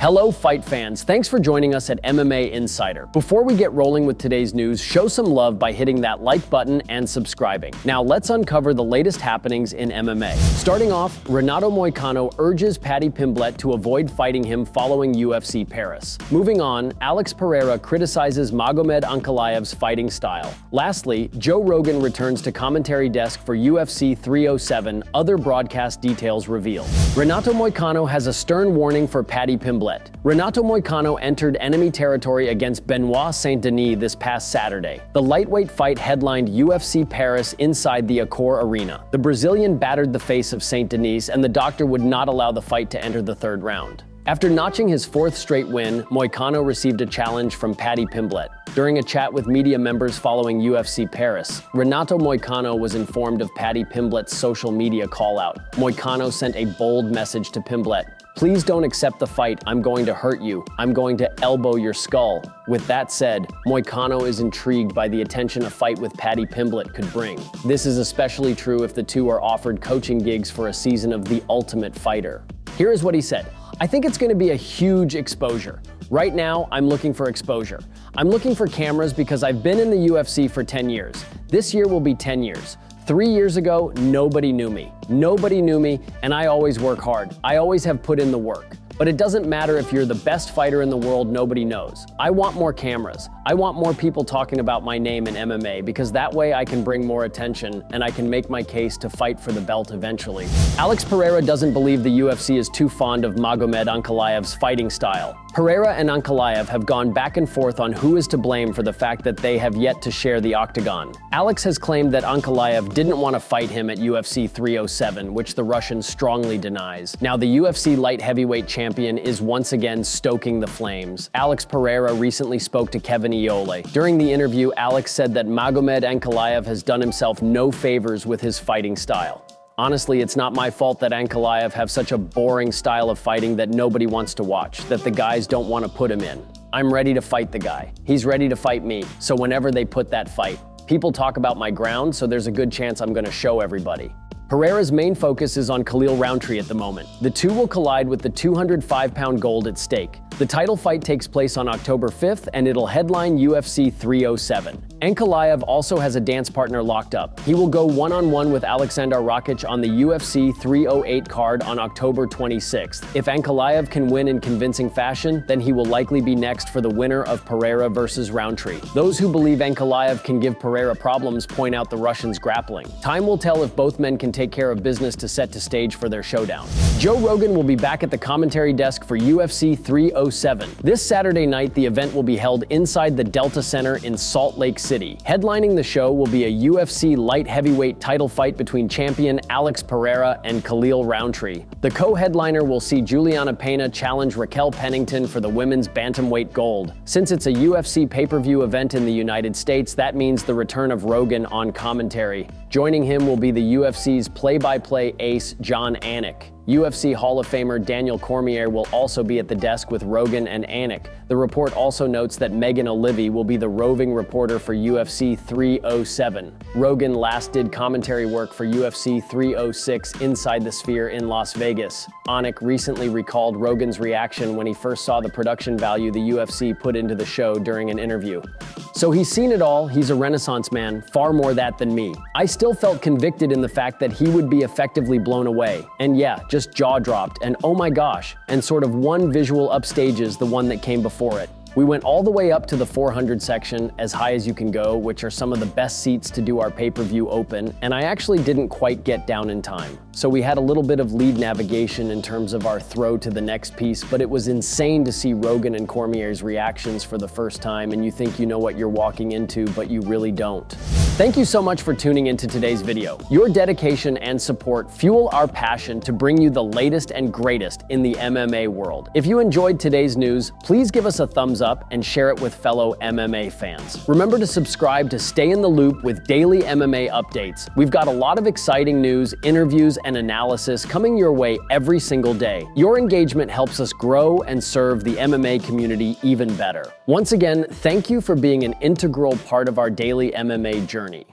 Hello fight fans, thanks for joining us at MMA Insider. Before we get rolling with today's news, show some love by hitting that like button and subscribing. Now let's uncover the latest happenings in MMA. Starting off, Renato Moicano urges Paddy Pimblett to avoid fighting him following UFC Paris. Moving on, Pereira criticizes Magomed Ankalaev's fighting style. Lastly, Joe Rogan returns to commentary desk for UFC 307, other broadcast details revealed. Renato Moicano has a stern warning for Paddy Pimblett. Renato Moicano entered enemy territory against Benoit Saint-Denis this past Saturday. The lightweight fight headlined UFC Paris inside the Accor Arena. The Brazilian battered the face of Saint-Denis, and the doctor would not allow the fight to enter the third round. After notching his fourth straight win, Moicano received a challenge from Paddy Pimblett. During a chat with media members following UFC Paris, Renato Moicano was informed of Paddy Pimblett's social media call-out. Moicano sent a bold message to Pimblett. "Please don't accept the fight. I'm going to hurt you. I'm going to elbow your skull." With that said, Moicano is intrigued by the attention a fight with Paddy Pimblett could bring. This is especially true if the two are offered coaching gigs for a season of The Ultimate Fighter. Here is what he said. "I think it's going to be a huge exposure. Right now, I'm looking for exposure. I'm looking for cameras because I've been in the UFC for 10 years. This year will be 10 years. 3 years ago, nobody knew me. Nobody knew me, and I always work hard. I always have put in the work. But it doesn't matter if you're the best fighter in the world, nobody knows. I want more cameras. I want more people talking about my name in MMA because that way I can bring more attention and I can make my case to fight for the belt eventually." Pereira doesn't believe the UFC is too fond of Magomed Ankalaev's fighting style. Pereira and Ankalaev have gone back and forth on who is to blame for the fact that they have yet to share the octagon. Alex has claimed that Ankalaev didn't want to fight him at UFC 307, which the Russian strongly denies. Now the UFC light heavyweight champion is once again stoking the flames. Pereira recently spoke to Kevin Iole. During the interview, Alex said that Magomed Ankalaev has done himself no favors with his fighting style. "Honestly, it's not my fault that Ankalaev have such a boring style of fighting that nobody wants to watch, that the guys don't want to put him in. I'm ready to fight the guy. He's ready to fight me, so whenever they put that fight. People talk about my ground, so there's a good chance I'm going to show everybody." Pereira's main focus is on Khalil Rountree at the moment. The two will collide with the 205-pound gold at stake. The title fight takes place on October 5th, and it'll headline UFC 307. Ankalaev also has a dance partner locked up. He will go one-on-one with Aleksandar Rakic on the UFC 308 card on October 26th. If Ankalaev can win in convincing fashion, then he will likely be next for the winner of Pereira versus Rountree. Those who believe Ankalaev can give Pereira problems point out the Russian's grappling. Time will tell if both men can take care of business to set the stage for their showdown. Joe Rogan will be back at the commentary desk for UFC 307. This Saturday night, the event will be held inside the Delta Center in Salt Lake City. Headlining the show will be a UFC light heavyweight title fight between champion Alex Pereira and Khalil Rountree. The co-headliner will see Juliana Pena challenge Raquel Pennington for the women's bantamweight gold. Since it's a UFC pay-per-view event in the United States, that means the return of Rogan on commentary. Joining him will be the UFC's play-by-play ace, John Anik. UFC Hall of Famer Daniel Cormier will also be at the desk with Rogan and Anik. The report also notes that Megan O'Leary will be the roving reporter for UFC 307. Rogan last did commentary work for UFC 306 Inside the Sphere in Las Vegas. Anik recently recalled Rogan's reaction when he first saw the production value the UFC put into the show during an interview. "So he's seen it all, he's a renaissance man, far more that than me. I still felt convicted in the fact that he would be effectively blown away. And yeah, just jaw-dropped, and oh my gosh, and sort of one visual upstages the one that came before it. We went all the way up to the 400 section, as high as you can go, which are some of the best seats to do our pay-per-view open, and I actually didn't quite get down in time. So we had a little bit of lead navigation in terms of our throw to the next piece, but it was insane to see Rogan and Cormier's reactions for the first time, and you think you know what you're walking into, but you really don't. Thank you so much for tuning into today's video. Your dedication and support fuel our passion to bring you the latest and greatest in the MMA world. If you enjoyed today's news, please give us a thumbs up and share it with fellow MMA fans. Remember to subscribe to stay in the loop with daily MMA updates. We've got a lot of exciting news, interviews, and analysis coming your way every single day. Your engagement helps us grow and serve the MMA community even better. Once again, thank you for being an integral part of our daily MMA journey.